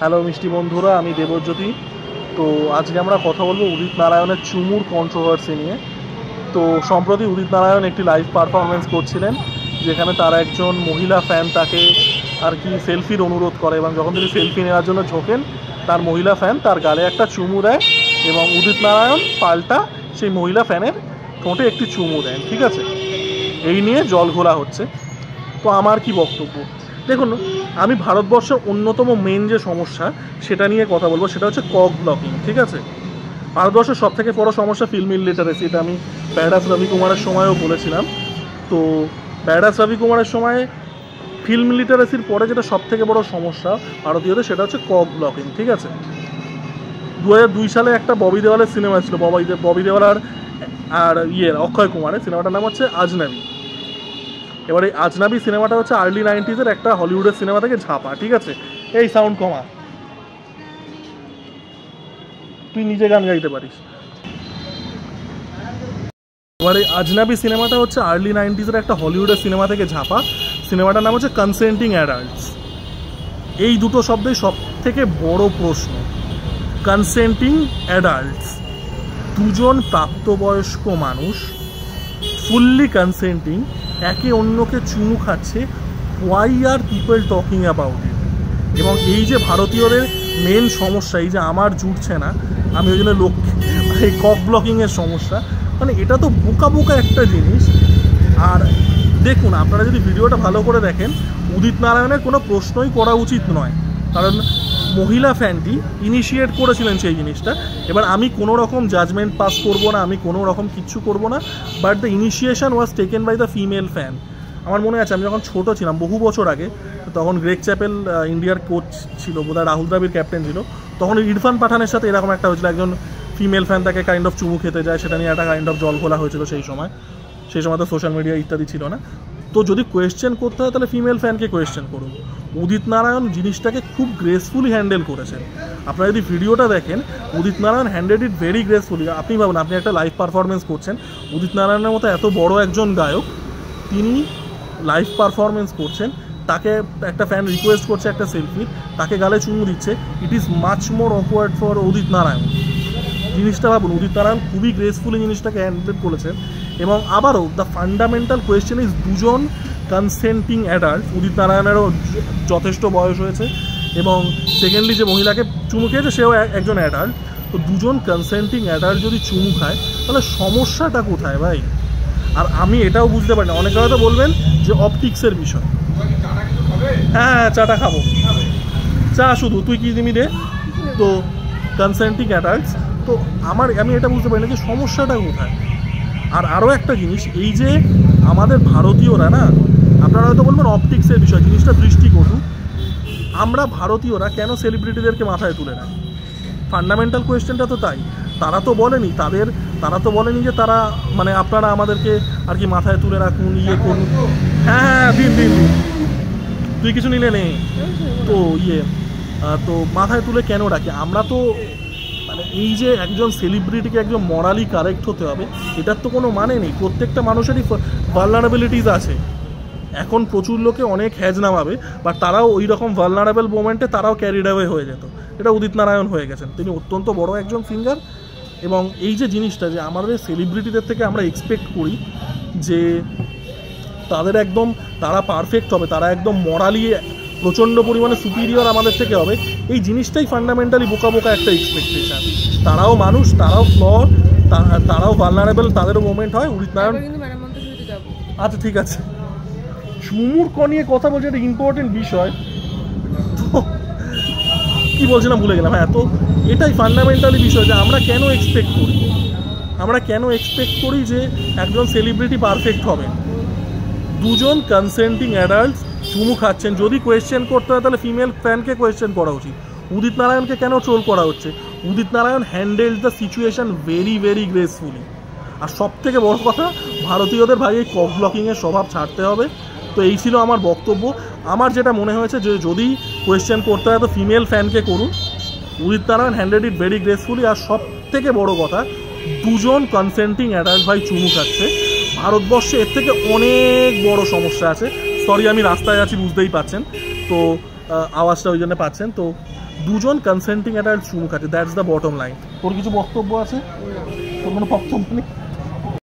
Hello মিষ্টি বন্ধুরা, আমি দেবজ্যোতি। তো আজকে আমরা কথা বলবো উদিত নারায়ণের চুমুর কন্ট্রোভার্সি নিয়ে। তো সম্প্রতি উদিত নারায়ণ একটি লাইভ পারফরমেন্স করছিলেন, যেখানে তার একজন মহিলা ফ্যান তাকে আর কি সেলফির অনুরোধ করে, এবং যখন তিনি সেলফি নেওয়ার জন্য ঝোঁকেন, তার মহিলা ফ্যান তার গালে একটা চুমু দেয় এবং উদিত নারায়ণ পাল্টা সেই মহিলা ফ্যানের ঠোঁটে একটি চুমু দেন। ঠিক আছে, এই নিয়ে জল ঘোলা হচ্ছে। তো আমার কি বক্তব্য, দেখুন, আমি ভারতবর্ষের অন্যতম মেন যে সমস্যা সেটা নিয়ে কথা বলবো, সেটা হচ্ছে কক ব্লকিং। ঠিক আছে, ভারতবর্ষের সব থেকে বড় সমস্যা ফিল্ম ইলিটারেসি। এটা আমি প্যারাডাইস রবি কুমারের সময়ও বলেছিলাম। তো প্যারাডাইস রবি কুমারের সময় ফিল্ম লিটারেসির পরে যেটা সব থেকে বড় সমস্যা ভারতীয়দের, সেটা হচ্ছে কক ব্লকিং। ঠিক আছে, 2002 সালে একটা ববি দেওয়ালের সিনেমা ছিল, ববি দেওয়াল আর অক্ষয় কুমারের সিনেমাটার নাম হচ্ছে আজনাবি। এবার এই আজনাবি সিনেমাটা হচ্ছে আর্লি 90s একটা হলিউডের সিনেমা থেকে ঝাপা। ঠিক আছে, এই সাউন্ড কমা, তুই নিজে গান গাইতে পারিস। এবার এই আজনাবি সিনেমাটা হচ্ছে আর্লি 90s একটা হলিউডের সিনেমা থেকে ঝাপা। সিনেমাটার নাম হচ্ছে কনসেন্টিং অ্যাডাল্টস। এই দুটো শব্দই সব থেকে বড় প্রশ্ন। কনসেন্টিং অ্যাডাল্টস, দুজন প্রাপ্তবয়স্ক মানুষ ফুললি কনসেন্টিং একে অন্যকে চুমু খাচ্ছে। Why are people talking about it? এবং এই যে ভারতীয়দের মেন সমস্যা, এই যে আমার জুটছে না, আমি ওই জন্য এই কক ব্লকিংয়ের সমস্যা, মানে এটা তো বোকা বোকা একটা জিনিস। আর দেখুন, আপনারা যদি ভিডিওটা ভালো করে দেখেন, উদিত নারায়ণের কোনো প্রশ্নই করা উচিত নয়, কারণ মহিলা ফ্যানটি ইনিশিয়েট করেছিলেন সেই জিনিসটা। এবার আমি কোনো রকম জাজমেন্ট পাস করব না, আমি কোনো রকম কিচ্ছু করব না, but the initiation was taken by the female fan. আমার মনে আছে আমি যখন ছোটো ছিলাম বহু বছর আগে, তখন গ্রেগ চ্যাপেল ইন্ডিয়ার কোচ ছিল, বোধহয় রাহুল দ্রাবিড় ক্যাপ্টেন ছিল, তখন ইরফান পাঠানের সাথে এরকম একটা হয়েছিল, একজন ফিমেল ফ্যান তাকে কাইন্ড অফ চুমু খেতে যায়, সেটা নিয়ে একটা কাইন্ড অফ জল খোলা হয়েছিল সেই সময় তো সোশ্যাল মিডিয়া ইত্যাদি ছিল না। তো যদি কোয়েশ্চেন করতে হয় তাহলে ফিমেল ফ্যানকে কোয়েশ্চেন করুন। উদিত নারায়ণ জিনিসটাকে খুব গ্রেসফুলি হ্যান্ডেল করেছেন। আপনারা যদি ভিডিওটা দেখেন, উদিত Narayan handle it very gracefully. আপনি ভাবুন, আপনি একটা লাইভ পারফরমেন্স করছেন, উদিত নারায়ণের মতো এত বড় একজন গায়ক, তিনি লাইভ পারফরমেন্স করছেন, তাকে একটা ফ্যান রিকোয়েস্ট করছে একটা সেলফি, তাকে গালে চুমু দিচ্ছে। It is much more awkward for Udit Narayan. জিনিসটা ভাবুন, উদিত নারায়ণ খুবই গ্রেসফুলি জিনিসটাকে হ্যান্ডেল করেছেন। এবং আবারও দ্য ফান্ডামেন্টাল কোয়েশ্চেন ইজ দুজন কনসেন্টিং অ্যাডাল্ট, উদিত নারায়ণেরও যথেষ্ট বয়স হয়েছে, এবং সেকেন্ডলি যে মহিলাকে চুমু খেয়েছে সেও একজন অ্যাডাল্ট। তো দুজন কনসেন্টিং অ্যাডাল্ট যদি চুমু খায়, তাহলে সমস্যাটা কোথায় ভাই? আর আমি এটাও বুঝতে পারি না, অনেকে হয়তো বলবেন যে অপটিক্সের বিষয়। হ্যাঁ, চাটা খাবো, চা শুধু, তুই কি দিবি রে? তো কনসেন্টিং অ্যাডাল্টস, তো আমি এটা বুঝতে পারি না যে সমস্যাটা কোথায়। আর আরও একটা জিনিস, এই যে আমাদের ভারতীয়রা না, আপনারা হয়তো বলবেন অপটিক্সের বিষয়, জিনিসটা দৃষ্টিকটু। আমরা ভারতীয়রা কেন সেলিব্রিটিদেরকে মাথায় তুলে নেয়? ফান্ডামেন্টাল কোয়েশ্চেনটা তো তাই। তারা তো বলেনি যে তারা মানে আপনারা আমাদেরকে আর কি মাথায় তুলে রাখুন, ইয়ে করুন। হ্যাঁ, দিন, তুই কিছু নিলে নেই তো তো মাথায় তুলে কেন রাখি আমরা? তো মানে এই যে একজন সেলিব্রিটিকে একজন মরালি কারেক্ট হতে হবে, এটার তো কোনো মানে নেই। প্রত্যেকটা মানুষেরই ভালনারেবিলিটিস আছে। এখন প্রচুর লোকে অনেক হ্যাজ নামাবে, বাট তারাও ওই রকম ভালনারেবল মোমেন্টে তারাও ক্যারিড অ্যাওয়ে হয়ে যেত। এটা উদিত নারায়ণ হয়ে গেছেন। তিনি অত্যন্ত বড় একজন সিঙ্গার, এবং এই যে জিনিসটা যে আমাদের সেলিব্রিটিদের থেকে আমরা এক্সপেক্ট করি যে তারা পারফেক্ট হবে, তারা একদম মরালি প্রচণ্ড পরিমাণে সুপিরিয়র আমাদের থেকে হবে, এই জিনিসটাই ফান্ডামেন্টালি বোকা বোকা একটা এক্সপেকটেশন। তারাও মানুষ, তারাও ফ্লড, তারাও ভালনারেবল, তাদেরও মোমেন্ট হয়। উদিত নারায়ণ, আচ্ছা ঠিক আছে, চুমুর নিয়ে কথা বলছে, একটা ইম্পর্টেন্ট বিষয়। তো কী বলছিলাম ভুলে গেলাম। হ্যাঁ, তো এটাই ফান্ডামেন্টালি বিষয় যে আমরা কেন এক্সপেক্ট করি যে একজন সেলিব্রিটি পারফেক্ট হবে। দুজন কনসেন্টিং অ্যাডাল্টস চুমু খাচ্ছেন, যদি কোয়েশ্চেন করতে হয় তাহলে ফিমেল ফ্যানকে কোয়েশ্চেন করা উচিত। উদিত নারায়ণকে কেন ট্রোল করা হচ্ছে? Udit Narayan handle the situation very very gracefully. আর সব থেকে বড় কথা, ভারতীয়দের ভাই এই কক ব্লকিংয়ের স্বভাব ছাড়তে হবে। তো এই ছিল আমার বক্তব্য। আমার যেটা মনে হয়েছে যে যদি কোয়েশ্চেন করতে হয় তো ফিমেল ফ্যানকে করুন। Udit Narayan handle it very gracefully. আর সব থেকে বড় কথা, দুজন কনসেন্টিং অ্যাডাল্ট ভাই চুমু খাচ্ছে। ভারতবর্ষে এর থেকে অনেক বড় সমস্যা আছে। সরি, আমি রাস্তায় আছি বুঝতেই পাচ্ছেন, তো আওয়াজটা ওই জন্য পাচ্ছেন। তো দুজন কনসেন্টিং অ্যাডাল্ট চুমু খাচ্ছে, দ্যাটস দ্য বটম লাইন। তোর কিছু বক্তব্য আছে? তোর কোনো বক্তব্য নেই?